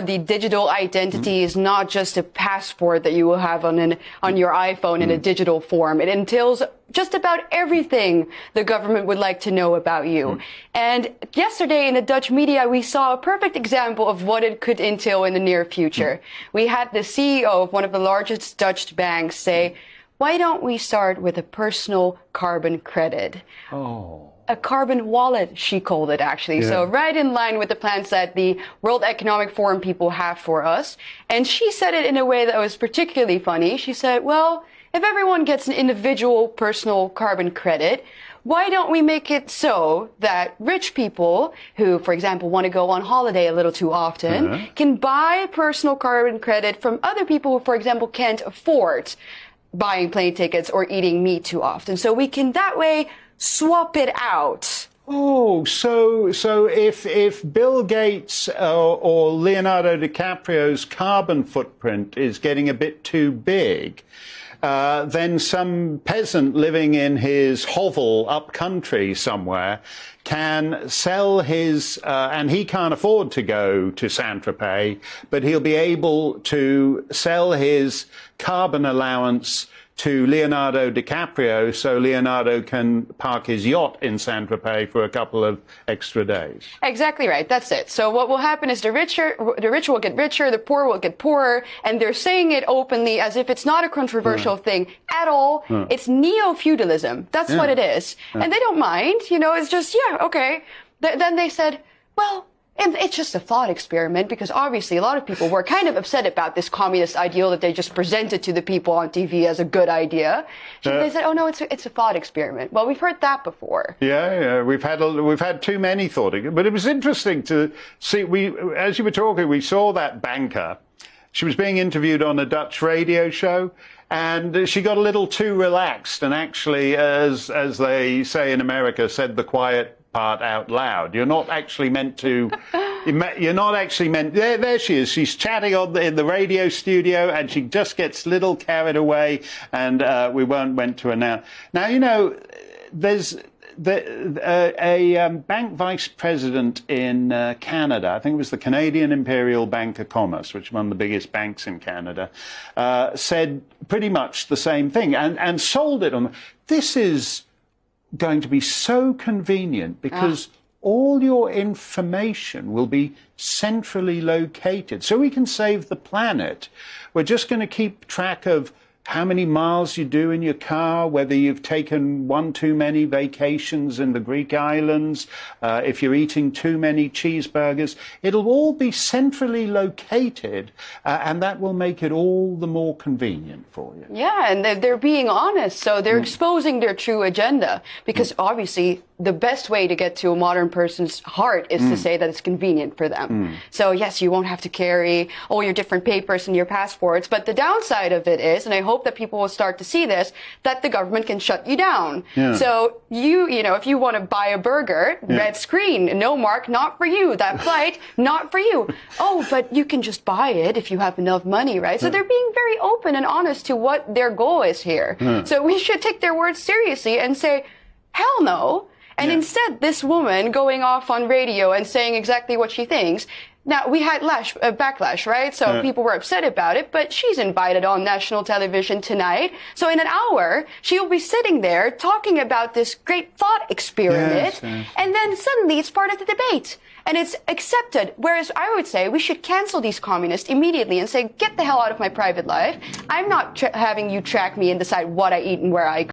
the digital identity is not just a passport that you will have on your iPhone in a digital form. It entails just about everything the government would like to know about you. And yesterday in the Dutch media, we saw a perfect example of what it could entail in the near future. We had the CEO of one of the largest Dutch banks say, why don't we start with a personal carbon credit? Oh. A carbon wallet, she called it, actually. Yeah. So right in line with the plans that the World Economic Forum people have for us. And she said it in a way that was particularly funny. She said, well, if everyone gets an individual personal carbon credit, why don't we make it so that rich people who, for example, want to go on holiday a little too often can buy personal carbon credit from other people who, for example, can't afford buying plane tickets or eating meat too often. So we can that way swap it out. Oh, so if Bill Gates or Leonardo DiCaprio's carbon footprint is getting a bit too big, then some peasant living in his hovel up country somewhere can sell his, and he can't afford to go to Saint-Tropez, but he'll be able to sell his carbon allowance to Leonardo DiCaprio so Leonardo can park his yacht in Saint-Tropez for a couple of extra days. Exactly right. That's it. So what will happen is the rich will get richer, the poor will get poorer, and they're saying it openly as if it's not a controversial thing at all. It's neo-feudalism. That's what it is. And they don't mind. You know, it's just, yeah, okay. Then they said, well, and it's just a thought experiment because obviously a lot of people were kind of upset about this communist ideal that they just presented to the people on TV as a good idea. So they said, "Oh no, it's a thought experiment." Well, we've heard that before. Yeah, we've had too many thought, but it was interesting to see. As you were talking, we saw that banker. She was being interviewed on a Dutch radio show, and she got a little too relaxed, and actually, as they say in America, said the quiet part out loud. You're not actually meant to. You're not actually meant. There she is. She's chatting in the radio studio, and she just gets a little carried away. And we went to announce. Now you know, there's a bank vice president in Canada. I think it was the Canadian Imperial Bank of Commerce, which is one of the biggest banks in Canada, said pretty much the same thing and sold it on. This is going to be so convenient because all your information will be centrally located. So we can save the planet. We're just going to keep track of how many miles you do in your car, whether you've taken one too many vacations in the Greek islands, if you're eating too many cheeseburgers. It'll all be centrally located, and that will make it all the more convenient for you. Yeah, and they're being honest, so they're exposing their true agenda, because obviously the best way to get to a modern person's heart is to say that it's convenient for them. So yes, you won't have to carry all your different papers and your passports, but the downside of it is, and I hope that people will start to see this, that the government can shut you down. So you know, if you want to buy a burger, red screen, no Mark, not for you. That flight, not for you. Oh, but you can just buy it if you have enough money, right? So they're being very open and honest to what their goal is here. So we should take their words seriously and say, hell no. And instead, this woman going off on radio and saying exactly what she thinks. Now, we had backlash, right? So people were upset about it, but she's invited on national television tonight. So in an hour, she'll be sitting there talking about this great thought experiment. And then suddenly it's part of the debate. And it's accepted. Whereas I would say we should cancel these communists immediately and say, get the hell out of my private life. I'm not having you track me and decide what I eat and where I go.